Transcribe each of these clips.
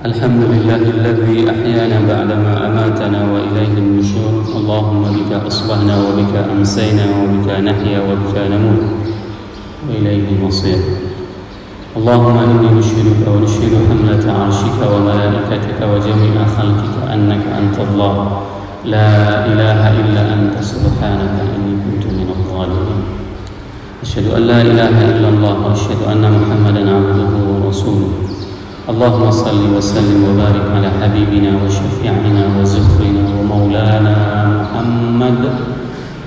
الحمد لله الذي أحيانا بعدما أماتنا وإليه النشور. اللهم بك أصبحنا وبك أمسينا وبك نحيا وبك نموت وإليه المصير. اللهم إني نشهدك ونشهد حملة عرشك وملائكتك وجميع خلقك أنك أنت الله لا إله إلا أنت سبحانك إني كنت من الظالمين. أشهد أن لا إله إلا الله وأشهد أن محمدا عبده ورسوله. اللهم صل وسلم وبارك على حبيبنا وشفيعنا وزهرنا ومولانا محمد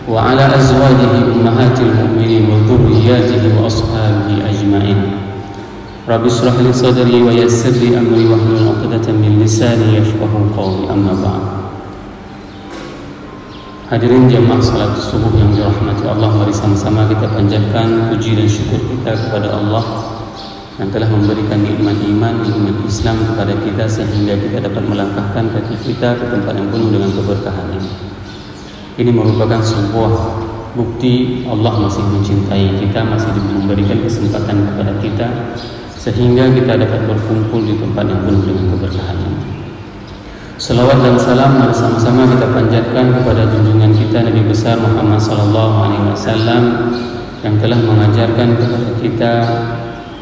وعلى أزواجه أمهات المؤمنين وذرياته وأصحابه أجمعين. رب اشرح لي صدري ويسر لي أمري واحلل عقدة من لساني يفقهوا قولي. أما بعد. Hadirin jamaah salat subuh yang dirahmati Allah, mari sama-sama kita panjatkan puji dan syukur kita kepada Allah yang telah memberikan nikmat iman, nikmat Islam kepada kita sehingga kita dapat melangkahkan kaki kita ke tempat yang penuh dengan keberkahan ini. Ini merupakan sebuah bukti Allah masih mencintai kita, masih memberikan kesempatan kepada kita sehingga kita dapat berkumpul di tempat yang penuh dengan keberkahan ini. Salawat dan salam mari sama-sama kita panjatkan kepada junjungan kita Nabi besar Muhammad sallallahu alaihi wasallam yang telah mengajarkan kepada kita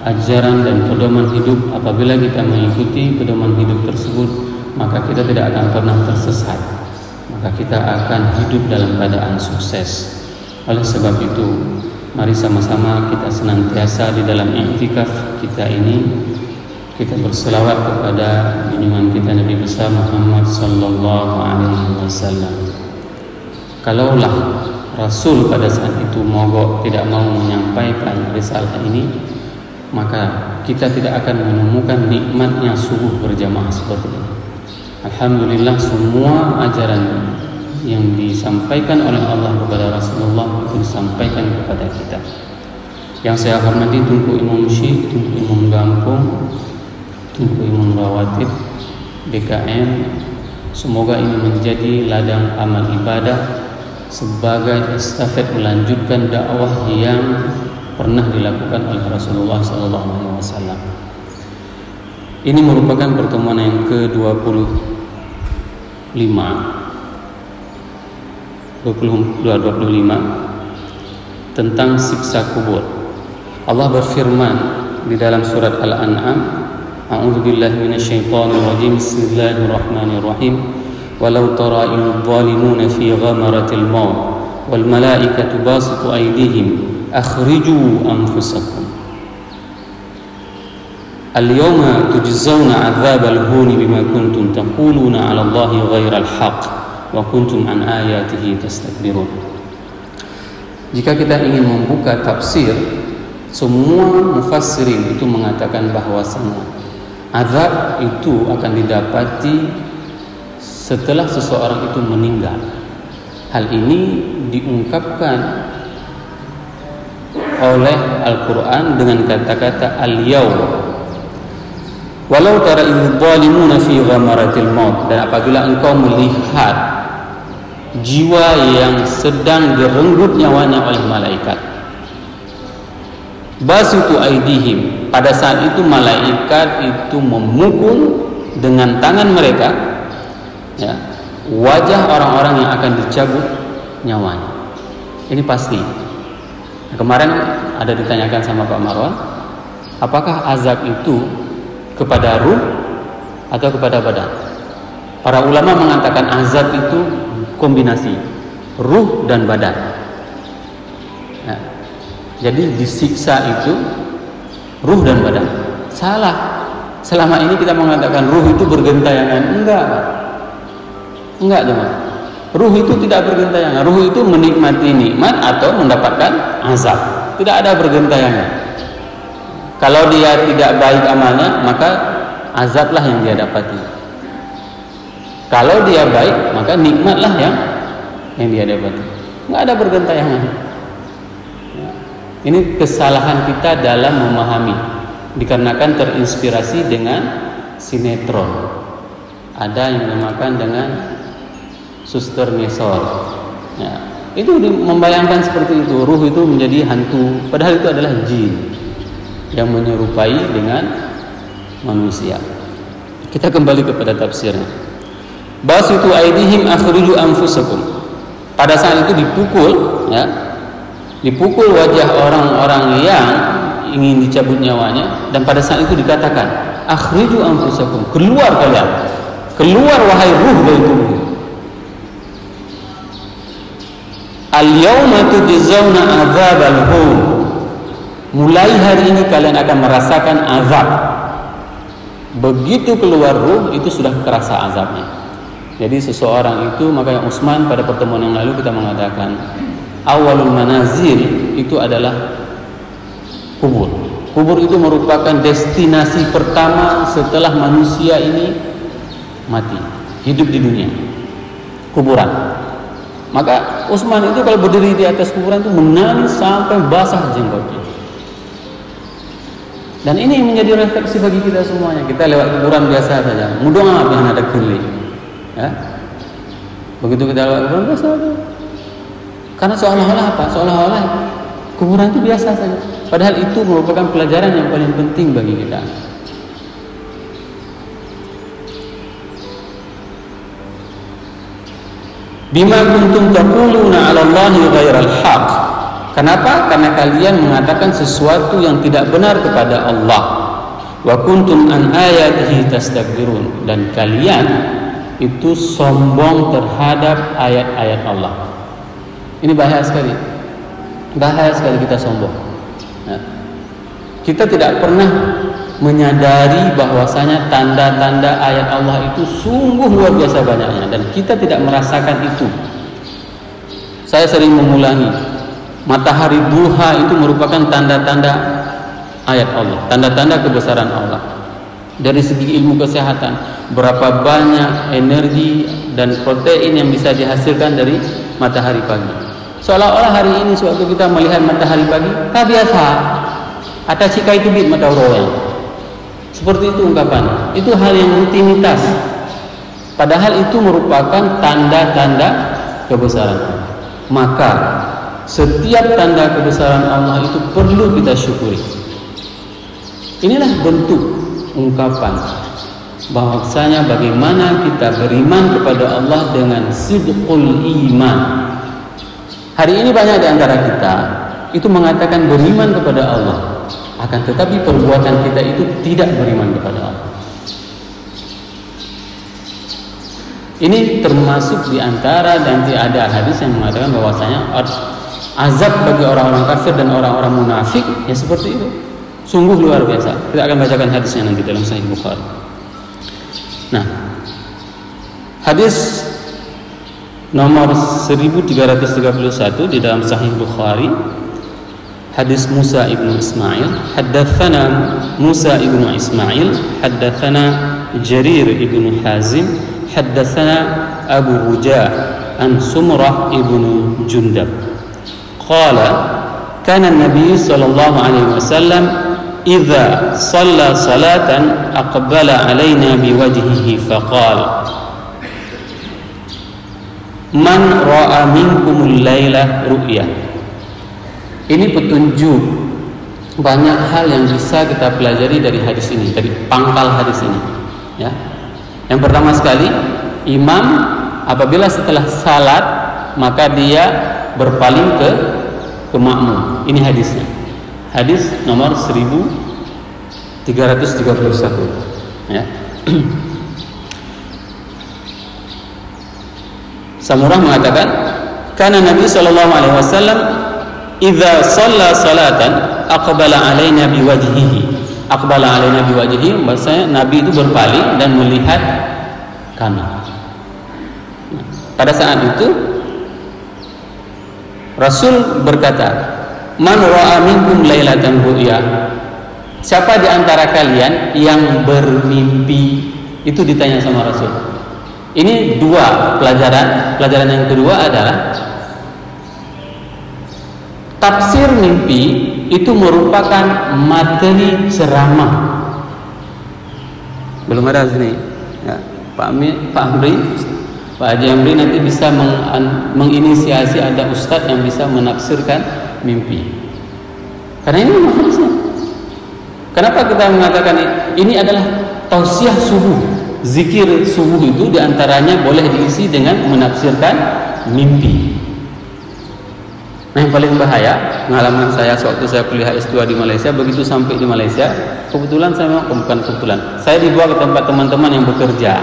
ajaran dan pedoman hidup. Apabila kita mengikuti pedoman hidup tersebut, maka kita tidak akan pernah tersesat, maka kita akan hidup dalam keadaan sukses. Oleh sebab itu, mari sama-sama kita senantiasa di dalam i'tikaf kita ini kita berselawat kepada junjungan kita Nabi besar Muhammad sallallahu alaihi wasallam. Kalaulah Rasul pada saat itu mogok tidak mau menyampaikan risalah ini, maka kita tidak akan menemukan nikmatnya subuh berjamaah seperti ini. Alhamdulillah, semua ajaran yang disampaikan oleh Allah kepada Rasulullah itu disampaikan kepada kita. Yang saya hormati Tunku Imam Syekh, Tunku Imam Gampung, Tunku Imam Rawatib, BKM, semoga ini menjadi ladang amal ibadah sebagai estafet melanjutkan dakwah yang pernah dilakukan oleh Rasulullah SAW. Ini merupakan pertemuan yang ke-25 tentang siksa kubur. Allah berfirman di dalam surat Al-An'am, A'udzu billahi minasyaitonir rajim. Bismillahirrahmanirrahim. Walau tara idh zalimuna fi ghamaratil maut wal malaikatu basitu aydihim akhriju anfusakum al-yawma tujzauna 'adzabal huni bima kuntum taquluna 'ala Allahi ghairal haqq wa kuntum an ayatihi tastakbirun. Jika kita ingin membuka tafsir, semua mufassirin itu mengatakan bahwasanya azab itu akan didapati setelah seseorang itu meninggal. Hal ini diungkapkan oleh Al-Quran dengan kata-kata al-yawm. Walau tara idh zalimuna fi ghamaratil maut, dan apabila engkau melihat jiwa yang sedang direnggut nyawanya oleh malaikat, basitu aidihim, pada saat itu malaikat itu memukul dengan tangan mereka, ya, wajah orang-orang yang akan dicabut nyawanya. Ini pasti. Kemarin ada ditanyakan sama Pak Marwan, apakah azab itu kepada ruh atau kepada badan? Para ulama mengatakan azab itu kombinasi ruh dan badan. Ya. Jadi disiksa itu ruh dan badan. Salah. Selama ini kita mengatakan ruh itu bergentayangan. Enggak, teman. Ruh itu tidak bergentayangan. Ruh itu menikmati nikmat atau mendapatkan azab. Tidak ada bergentayangan. Kalau dia tidak baik amalnya, maka azablah yang dia dapati. Kalau dia baik, maka nikmatlah yang dia dapati. Enggak ada bergentayangan. Ini kesalahan kita dalam memahami, dikarenakan terinspirasi dengan sinetron. Ada yang dinamakan dengan suster mesor. Ya, itu membayangkan seperti itu. Ruh itu menjadi hantu, padahal itu adalah jin yang menyerupai dengan manusia. Kita kembali kepada tafsirnya. Basitu aidihim akhriju anfusakum. Pada saat itu dipukul, ya, dipukul wajah orang-orang yang ingin dicabut nyawanya, dan pada saat itu dikatakan akhriju anfusakum, keluar kalian, keluar wahai ruh dari tubuh. Al-yawma tujzauna adzabal hun. Mulai hari ini kalian akan merasakan azab. Begitu keluar ruh itu sudah kerasa azabnya. Jadi seseorang itu, makanya Utsman pada pertemuan yang lalu kita mengatakan awalul manazil itu adalah kubur. Kubur itu merupakan destinasi pertama setelah manusia ini mati, hidup di dunia. Kuburan. Maka Utsman itu kalau berdiri di atas kuburan itu menangis sampai basah jenggotnya. Dan ini menjadi refleksi bagi kita semuanya. Kita lewat kuburan biasa saja, mudah apa yang ada keli, ya. Begitu kita lewat kuburan biasa saja. Karena seolah-olah apa? Seolah-olah kuburan itu biasa saja. Padahal itu merupakan pelajaran yang paling penting bagi kita. Bima kuntum taquluna 'ala Allahi ghairal haqq. Kenapa? Karena kalian mengatakan sesuatu yang tidak benar kepada Allah. Wa kuntum an ayatihi tastakbirun, dan kalian itu sombong terhadap ayat-ayat Allah. Ini bahaya sekali. Bahaya sekali kita sombong. Nah, kita tidak pernah menyadari bahwasanya tanda-tanda ayat Allah itu sungguh luar biasa banyaknya, dan kita tidak merasakan itu. Saya sering mengulangi, matahari duha itu merupakan tanda-tanda ayat Allah, tanda-tanda kebesaran Allah. Dari segi ilmu kesehatan, berapa banyak energi dan protein yang bisa dihasilkan dari matahari pagi. Seolah-olah hari ini suatu kita melihat matahari pagi, tak biasa. Ada cikai tubit mata royang. Seperti itu ungkapan. Itu hal yang rutinitas. Padahal itu merupakan tanda-tanda kebesaran Allah. Maka setiap tanda kebesaran Allah itu perlu kita syukuri. Inilah bentuk ungkapan bahwasanya bagaimana kita beriman kepada Allah dengan sidqul iman. Hari ini banyak di antara kita itu mengatakan beriman kepada Allah, akan tetapi perbuatan kita itu tidak beriman kepada Allah. Ini termasuk di antara, dan ada hadis yang mengatakan bahwasanya azab bagi orang-orang kafir dan orang-orang munafik ya seperti itu, sungguh luar biasa. Kita akan bacakan hadisnya nanti dalam Sahih Bukhari. Nah, hadis nomor 1331 di dalam Sahih Bukhari, hadis Musa ibnu Ismail. Haddatsana Musa ibnu Ismail, haddatsana Jarir ibnu Hazim, haddatsana Abu Hujah an Sumrah ibnu Jundab. Qala kana an-nabiy sallallahu alaihi wasallam idza shalla salatan aqbala alaina biwajhihi faqala man ra'a minkumul laila ru'ya. Ini petunjuk banyak hal yang bisa kita pelajari dari hadis ini, dari pangkal hadis ini, ya. Yang pertama sekali, imam apabila setelah salat maka dia berpaling ke makmum. Ini hadisnya. Hadis nomor 1331, ya. Samurah mengatakan, karena Nabi sallallahu alaihi wasallam idza shalla salatan aqbala alaina biwajhihi. Aqbala alaina biwajhihi, maksudnya Nabi itu berpaling dan melihat kami. Pada saat itu Rasul berkata, man ra'a minkum lailatan ru'ya. Siapa di antara kalian yang bermimpi? Itu ditanya sama Rasul. Ini dua pelajaran. Pelajaran yang kedua adalah tafsir mimpi itu merupakan materi ceramah. Belum ada sini, ya, Pak Amri, Pak Haji Amri nanti bisa menginisiasi, ada ustadz yang bisa menafsirkan mimpi. Karena ini hadisnya. Kenapa kita mengatakan ini adalah tausiah subuh? zikir subuh itu diantaranya boleh diisi dengan menafsirkan mimpi. Nah, yang paling bahaya pengalaman saya waktu saya kuliah S2 di Malaysia, begitu sampai di Malaysia, kebetulan saya memang bukan kebetulan, saya dibawa ke tempat teman-teman yang bekerja,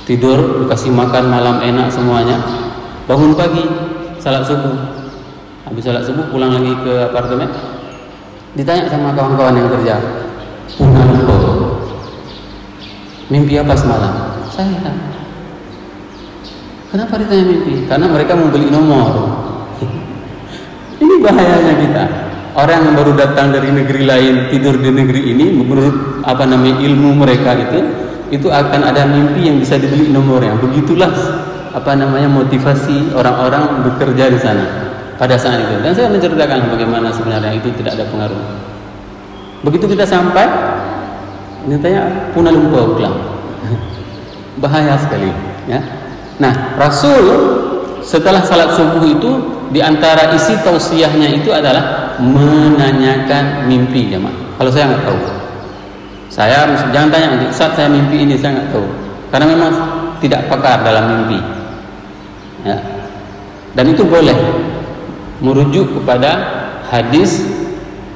tidur, dikasih makan malam enak semuanya, bangun pagi, salat subuh, habis salat subuh pulang lagi ke apartemen, ditanya sama kawan-kawan yang kerja, punah lupa, mimpi apa semalam? Saya, kenapa ditanya mimpi? Karena mereka mau beli nomor. Ini bahayanya kita. Orang yang baru datang dari negeri lain tidur di negeri ini, menurut ilmu mereka itu akan ada mimpi yang bisa dibeli nomornya. Begitulah motivasi orang-orang bekerja di sana pada saat itu. Dan saya menceritakan bagaimana sebenarnya itu tidak ada pengaruh. Begitu kita sampai, ternyata punah lumpur pulang. Bahaya sekali, ya. Nah, Rasul setelah salat subuh itu, di antara isi tausiahnya itu adalah menanyakan mimpi, jemaah. Kalau saya nggak tahu, saya jangan tanya nanti, saat saya mimpi ini saya nggak tahu, karena memang tidak pakar dalam mimpi, ya. Dan itu boleh merujuk kepada hadis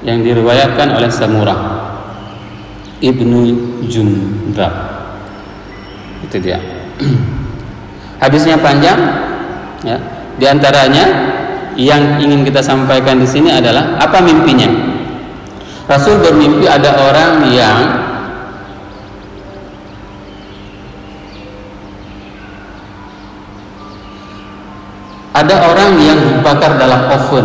yang diriwayatkan oleh Samurah Ibnu Jundab. Itu dia. Hadisnya panjang, ya. Di antaranya yang ingin kita sampaikan di sini adalah apa mimpinya. Rasul bermimpi ada orang yang dibakar dalam oven.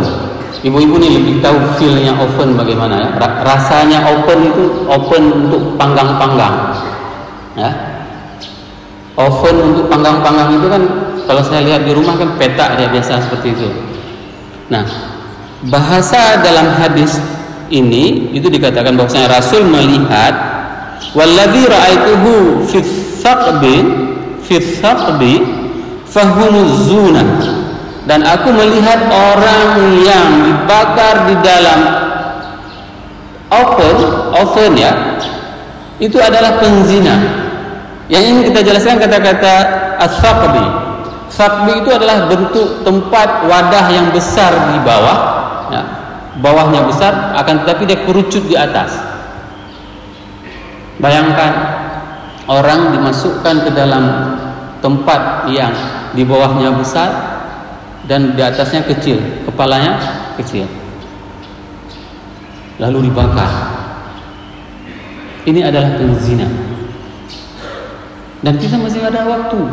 Ibu-ibu ini lebih tahu feel-nya oven bagaimana, ya. Rasanya oven itu oven untuk panggang-panggang, ya. Oven untuk panggang-panggang itu kan kalau saya lihat di rumah kan petak dia biasa seperti itu. Nah, bahasa dalam hadis ini itu dikatakan bahwasanya Rasul melihat walladzi ra'aituhu fi thaqbi fahumuz zuna, dan aku melihat orang yang dibakar di dalam oven, ya, itu adalah penzina. Yang ingin kita jelaskan kata-kata as-thaqbi. Thaqbi itu adalah bentuk tempat wadah yang besar di bawah, ya. Bawahnya besar, akan tetapi dia kerucut di atas. Bayangkan orang dimasukkan ke dalam tempat yang di bawahnya besar dan di atasnya kecil, kepalanya kecil, lalu dibakar. Ini adalah penzina. Dan kita masih ada waktu.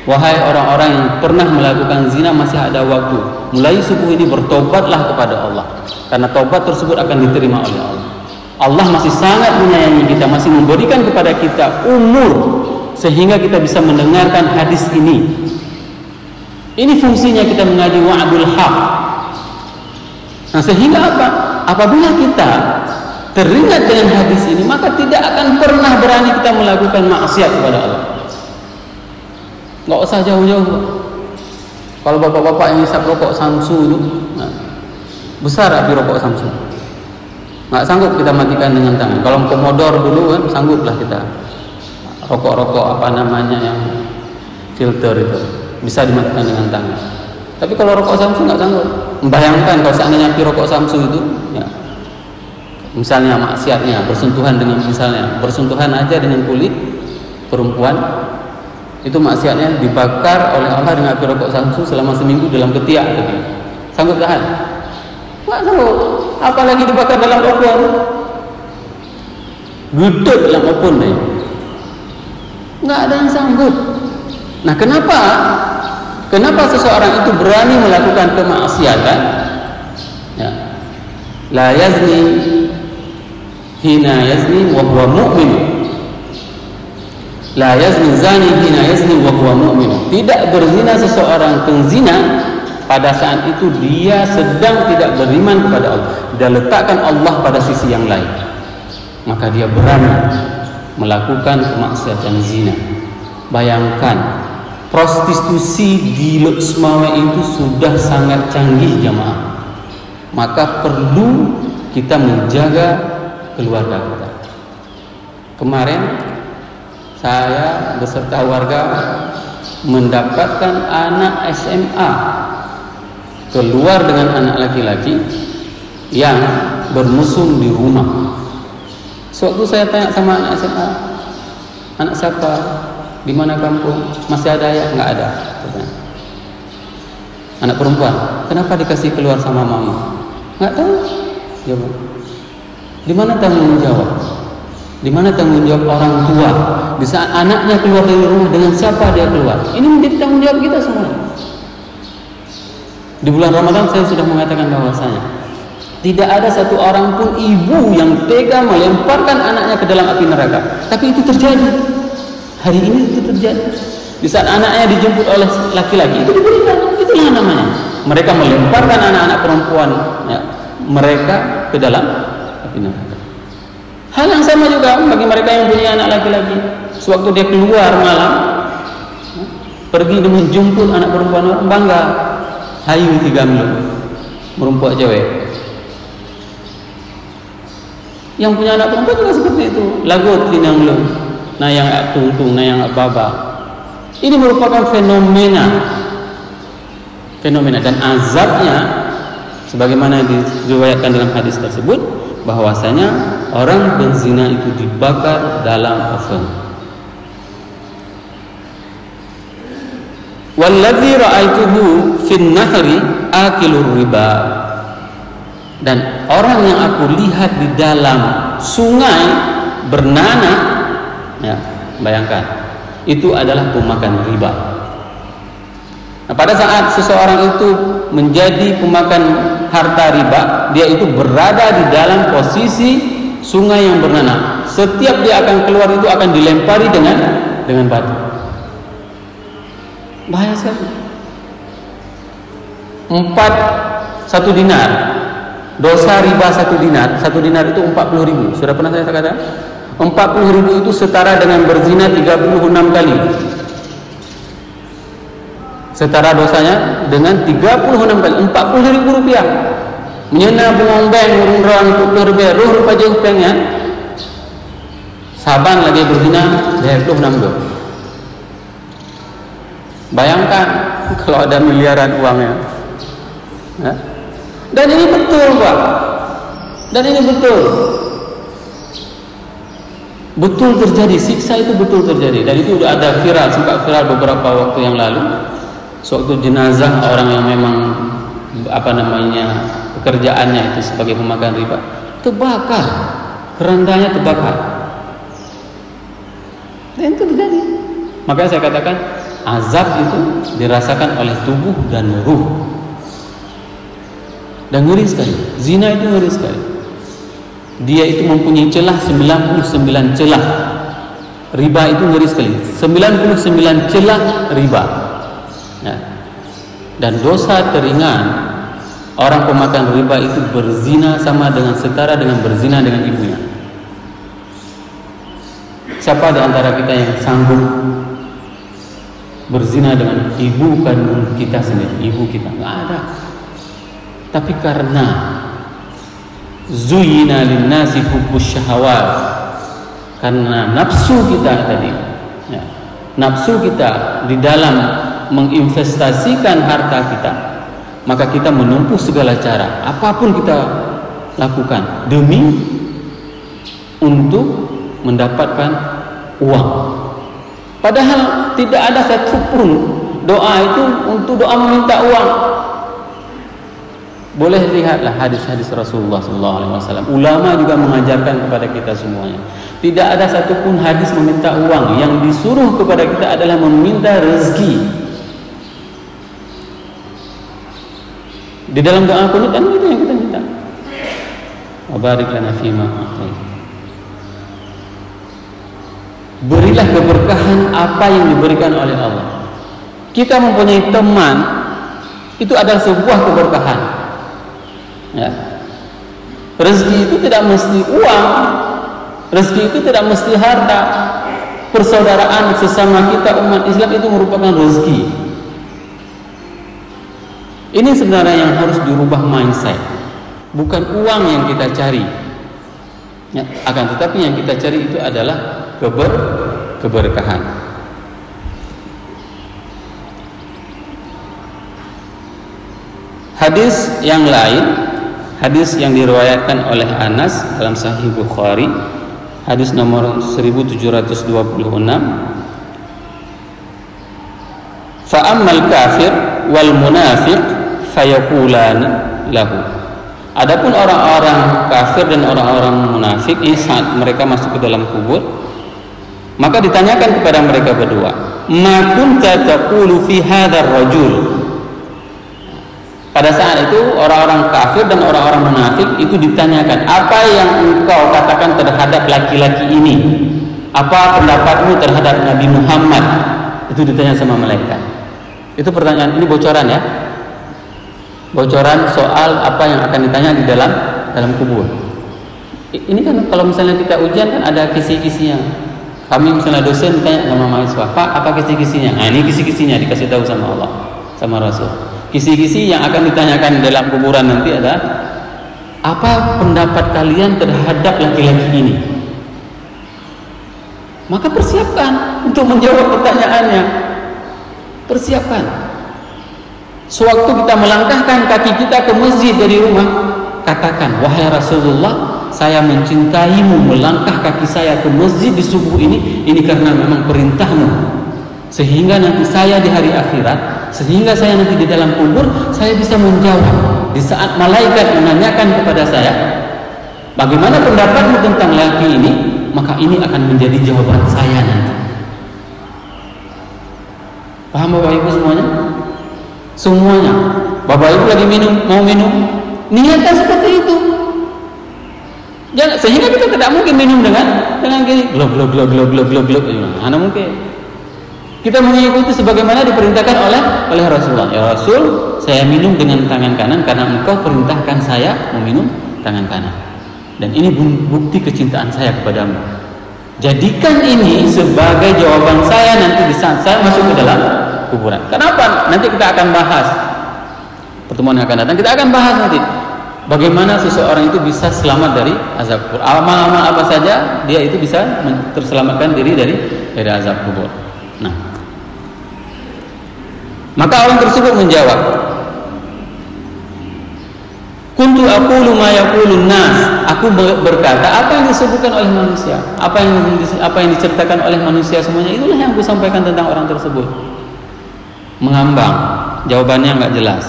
Wahai orang-orang yang pernah melakukan zina, masih ada waktu. Mulai subuh ini bertobatlah kepada Allah, karena tobat tersebut akan diterima oleh Allah. Allah masih sangat menyayangi kita, masih memberikan kepada kita umur sehingga kita bisa mendengarkan hadis ini. Ini fungsinya kita mengaji wa'dul haq. Nah, sehingga apa? Apabila kita teringat dengan hadis ini, maka tidak akan pernah berani kita melakukan maksiat kepada Allah. Nggak usah jauh-jauh. Kalau bapak-bapak yang hisap rokok Samsu itu, nah, besar api rokok Samsu, nggak sanggup kita matikan dengan tangan. Kalau Commodore dulu kan sangguplah kita. Rokok-rokok yang filter itu bisa dimatikan dengan tangan. Tapi kalau rokok Samsu nggak sanggup. Membayangkan kalau seandainya api rokok Samsu itu, ya, misalnya maksiatnya bersentuhan aja dengan kulit perempuan, itu maksiatnya dibakar oleh Allah dengan api rokok Samsu selama seminggu dalam ketiak tadi. Sanggup tahan? Nggak sanggup. Apalagi dibakar dalam oven, gudeg dalam oven deh. Nggak ada yang sanggup. Nah, kenapa seseorang itu berani melakukan kemaksiatan? Ya. La yazni hina yazni wa huwa mu'min. La yazni zani hina yazni wa huwa mu'min. Tidak berzina seseorang penzina pada saat itu dia sedang tidak beriman kepada Allah. Dia letakkan Allah pada sisi yang lain, maka dia berani melakukan kemaksiatan zina. Bayangkan, prostitusi di Luxmawe itu sudah sangat canggih, jamaah. Maka perlu kita menjaga keluarga kita. Kemarin saya beserta warga mendapatkan anak SMA keluar dengan anak laki-laki yang bermusuh di rumah. Sewaktu saya tanya sama anak SMA, anak siapa, di mana kampung, masih ada ya? Nggak ada. Anak perempuan, kenapa dikasih keluar sama mama? Nggak tahu. Jawab. Di mana tanggung jawab? Di mana tanggung jawab orang tua? Di saat anaknya keluar dari rumah, dengan siapa dia keluar? Ini menjadi tanggung jawab kita semua. Di bulan Ramadan saya sudah mengatakan bahwasanya tidak ada satu orang pun ibu yang tega melemparkan anaknya ke dalam api neraka. Tapi itu terjadi. Hari ini itu terjadi. Di saat anaknya dijemput oleh laki-laki, itu diberikan. Itulah namanya. Mereka melemparkan anak-anak perempuan ya, mereka ke dalam api neraka. Hal yang sama juga bagi mereka yang punya anak laki-laki. Sewaktu dia keluar malam, pergi menjemput anak perempuan, bangga, hayu tiga melu, merumpuak cewek. Yang punya anak perempuan juga seperti itu. Lagu tinang lu, nayang tungtung, nayang baba. Ini merupakan fenomena dan azabnya sebagaimana diriwayatkan dalam hadis tersebut, bahwasanya orang berzina itu dibakar dalam oven. Wallazi ra'aituhu fin nahri akilur riba. Dan orang yang aku lihat di dalam sungai bernanah, ya, bayangkan, itu adalah pemakan riba. Nah, pada saat seseorang itu menjadi pemakan harta riba, dia itu berada di dalam posisi sungai yang bernanah. Setiap dia akan keluar itu akan dilempari dengan batu. Bahaya sekali. 1 dinar. Dosa riba 1 dinar. 1 dinar itu 40.000. Sudah pernah saya katakan? 40.000 itu setara dengan berzina 36 kali. Setara dosanya dengan 36 kali. 40.000 rupiah. Menyena bungombeng urung-urang 40 rupiah. Ruh rupa jauh pengen. Saban lagi berzina 26 doh. Bayangkan kalau ada miliaran uangnya. Ya? Dan ini betul, Pak. Dan ini betul. Betul terjadi, siksa itu betul terjadi. Dan itu sudah ada viral, sempat viral beberapa waktu yang lalu. Sewaktu jenazah orang yang memang pekerjaannya itu sebagai pemakan riba, terbakar, kerandanya terbakar. Dan itu terjadi. Makanya saya katakan azab itu dirasakan oleh tubuh dan ruh. Dan ngeri sekali. Zina itu ngeri sekali. Dia itu mempunyai celah 99 celah. Riba itu ngeri sekali. 99 celah riba. Ya. Dan dosa teringan orang pemakan riba itu berzina sama dengan setara dengan berzina dengan ibunya. Siapa di antara kita yang sanggup berzina dengan ibu kandung kita sendiri? Ibu kita nggak ada. Tapi karena zuyina linnasi hubbus syahawat, karena nafsu kita tadi, ya, nafsu kita di dalam menginvestasikan harta kita, maka kita menempuh segala cara, apapun kita lakukan demi untuk mendapatkan uang. Padahal tidak ada satupun doa itu untuk doa meminta uang. Boleh lihatlah hadis-hadis Rasulullah SAW. Ulama juga mengajarkan kepada kita semuanya. Tidak ada satupun hadis meminta uang. Yang disuruh kepada kita adalah meminta rezeki. Di dalam doa kunut kan itu yang kita minta. Wa barik lana fima a'tait. Berilah keberkahan apa yang diberikan oleh Allah. Kita mempunyai teman, itu adalah sebuah keberkahan. Ya. Rezeki itu tidak mesti uang, rezeki itu tidak mesti harta. Persaudaraan sesama kita umat Islam itu merupakan rezeki. Ini sebenarnya yang harus dirubah mindset. Bukan uang yang kita cari. Ya, akan tetapi yang kita cari itu adalah keberkahan. Hadis yang lain, hadis yang diriwayatkan oleh Anas dalam Sahih Bukhari, hadis nomor 1726. Fa ammal kafir wal munafiq fayaqulan lahu. Adapun orang-orang kafir dan orang-orang munafik ini saat mereka masuk ke dalam kubur, maka ditanyakan kepada mereka berdua, ma kunta taqulu fi hadzal rajul. Pada saat itu orang-orang kafir dan orang-orang munafik itu ditanyakan, apa yang engkau katakan terhadap laki-laki ini? Apa pendapatmu terhadap Nabi Muhammad? Itu ditanya sama malaikat. Itu pertanyaan, ini bocoran ya. Bocoran soal apa yang akan ditanya di dalam kubur. Ini kan kalau misalnya kita ujian kan ada kisi-kisinya. Kami misalnya dosen ditanya sama mahasiswa, Pak, apa kisi-kisinya? Nah, ini kisi-kisinya dikasih tahu sama Allah, sama Rasul. Kisi-kisi yang akan ditanyakan dalam kuburan nanti adalah, apa pendapat kalian terhadap laki-laki ini? Maka persiapkan untuk menjawab pertanyaannya. Persiapkan. Sewaktu kita melangkahkan kaki kita ke masjid dari rumah, katakan, wahai Rasulullah, saya mencintaimu, melangkah kaki saya ke masjid di subuh ini karena memang perintahmu, sehingga nanti saya di hari akhirat, sehingga saya nanti di dalam kubur, saya bisa menjawab di saat malaikat menanyakan kepada saya, bagaimana pendapatmu tentang laki ini, maka ini akan menjadi jawaban saya nanti. Paham Bapak Ibu semuanya? Semuanya. Bapak Ibu lagi mau minum, niatkan seperti itu. Jangan, sehingga kita tidak mungkin minum dengan gini, glog. Mana mungkin? Kita mengikuti sebagaimana diperintahkan oleh Rasulullah. Ya Rasul, saya minum dengan tangan kanan karena engkau perintahkan saya meminum tangan kanan. Dan ini bukti kecintaan saya kepadamu. Jadikan ini sebagai jawaban saya nanti di saat saya masuk ke dalam kuburan. Kenapa? Nanti kita akan bahas. Pertemuan yang akan datang kita akan bahas nanti bagaimana seseorang itu bisa selamat dari azab kubur. Amal-amal apa saja dia itu bisa terselamatkan diri dari azab kubur. Nah, maka orang tersebut menjawab, kuntu aqulu ma yaqulun nas. Aku berkata apa yang disebutkan oleh manusia, apa yang diceritakan oleh manusia semuanya, itulah yang aku sampaikan tentang orang tersebut. Mengambang, jawabannya enggak jelas.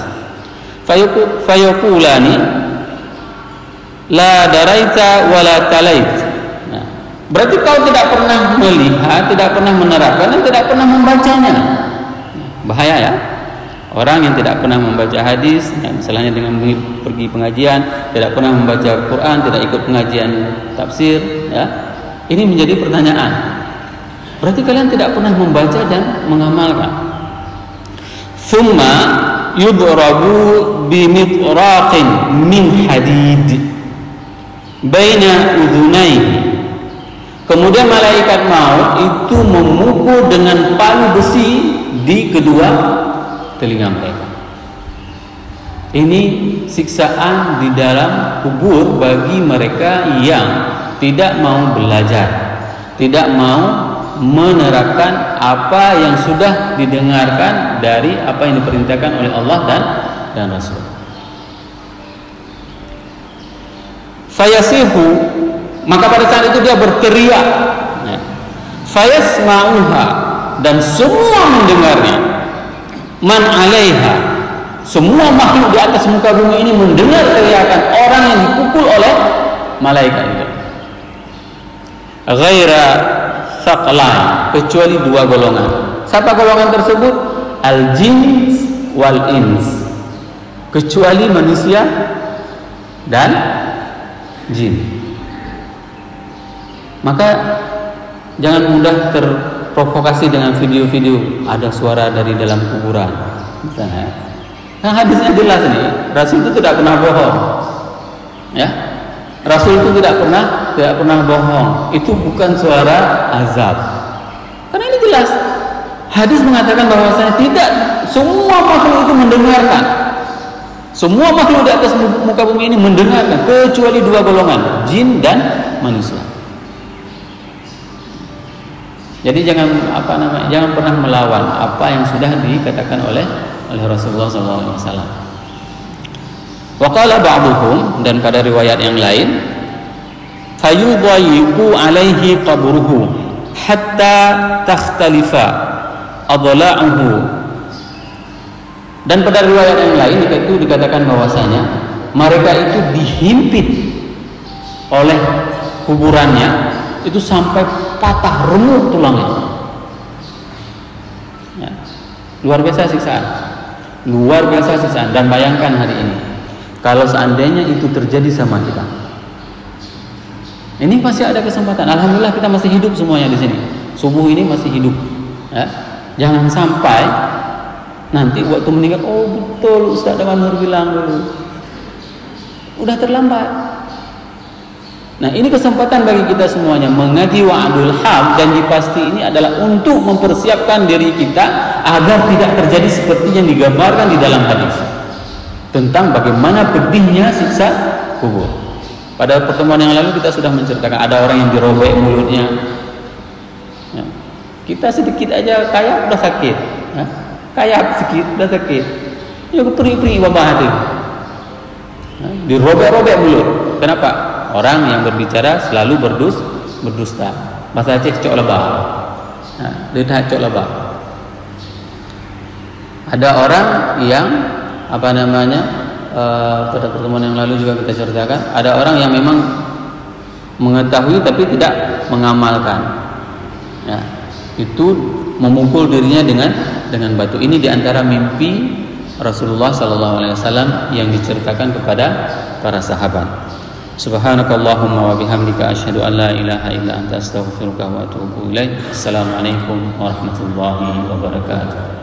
Fayaqulani la daraita wala talait. Nah, berarti kau tidak pernah melihat, tidak pernah menerapkan dan tidak pernah membacanya. Bahaya ya. Orang yang tidak pernah membaca hadis, ya, misalnya dengan pergi pengajian, tidak pernah membaca Quran, tidak ikut pengajian tafsir, ya, ini menjadi pertanyaan. Berarti kalian tidak pernah membaca dan mengamalkan. Thumma yudrabu bimitraqin min hadid baina udhunaihi. Kemudian malaikat maut itu memukul dengan palu besi di kedua telinga mereka. Ini siksaan di dalam kubur bagi mereka yang tidak mau belajar, tidak mau menerapkan apa yang sudah didengarkan dari apa yang diperintahkan oleh Allah dan Rasul. Fayasihu, maka pada saat itu dia berteriak, fayasma'uha, dan semua mendengarnya. Man alaiha, semua makhluk di atas muka bumi ini mendengar teriakan orang yang dipukul oleh malaikat itu. Ghaira thaqlain, kecuali dua golongan. Siapa golongan tersebut? Al-jins wal-ins, kecuali manusia dan jin. Maka jangan mudah terprovokasi dengan video-video ada suara dari dalam kuburan misalnya. Nah, hadisnya jelas nih, Rasul itu tidak pernah bohong, ya. Rasul itu tidak pernah bohong. Itu bukan suara azab, karena ini jelas. Hadis mengatakan bahwasanya tidak semua makhluk itu mendengarkan. Semua makhluk di atas muka bumi ini mendengarkan, kecuali dua golongan, jin dan manusia. Jadi jangan pernah melawan apa yang sudah dikatakan oleh Rasulullah SAW. Wa qala ba'duhum, dan pada riwayat yang lain, fayudayyiqu alaihi qabruhu hatta takhtalifa adla'uhu. Dan pada riwayat yang lain itu dikatakan bahwasanya mereka itu dihimpit oleh kuburannya itu sampai patah remuk tulangnya. Ya. Luar biasa siksaan. Dan bayangkan hari ini, kalau seandainya itu terjadi sama kita, ini pasti ada kesempatan. Alhamdulillah kita masih hidup semuanya di sini. Subuh ini masih hidup. Ya. Jangan sampai nanti waktu meninggal, oh betul Ustaz Damanur bilang dulu, udah terlambat. Nah, ini kesempatan bagi kita semuanya mengaji wa'dul haq, dan pasti ini adalah untuk mempersiapkan diri kita agar tidak terjadi seperti yang digambarkan di dalam hadis tentang bagaimana pedihnya siksa kubur. Pada pertemuan yang lalu kita sudah menceritakan ada orang yang dirobek mulutnya. Ya. Kita sedikit aja kayak udah sakit. Ya. Kayak sedikit udah sakit. Ya peri-peri wabah hati. Ya. Dirobek-robek mulut. Kenapa? Orang yang berbicara selalu berdusta. Bahasa Aceh cok lebah. Nah, lidah cok lebah. Ada orang yang pada pertemuan yang lalu juga kita ceritakan, ada orang yang memang mengetahui tapi tidak mengamalkan. Ya, itu memukul dirinya dengan batu. Ini diantara mimpi Rasulullah SAW yang diceritakan kepada para sahabat. Subhanakallahumma wa bihamdika asyhadu an la ilaha illa anta astaghfiruka wa atubu ilaik. Assalamualaikum warahmatullahi wabarakatuh.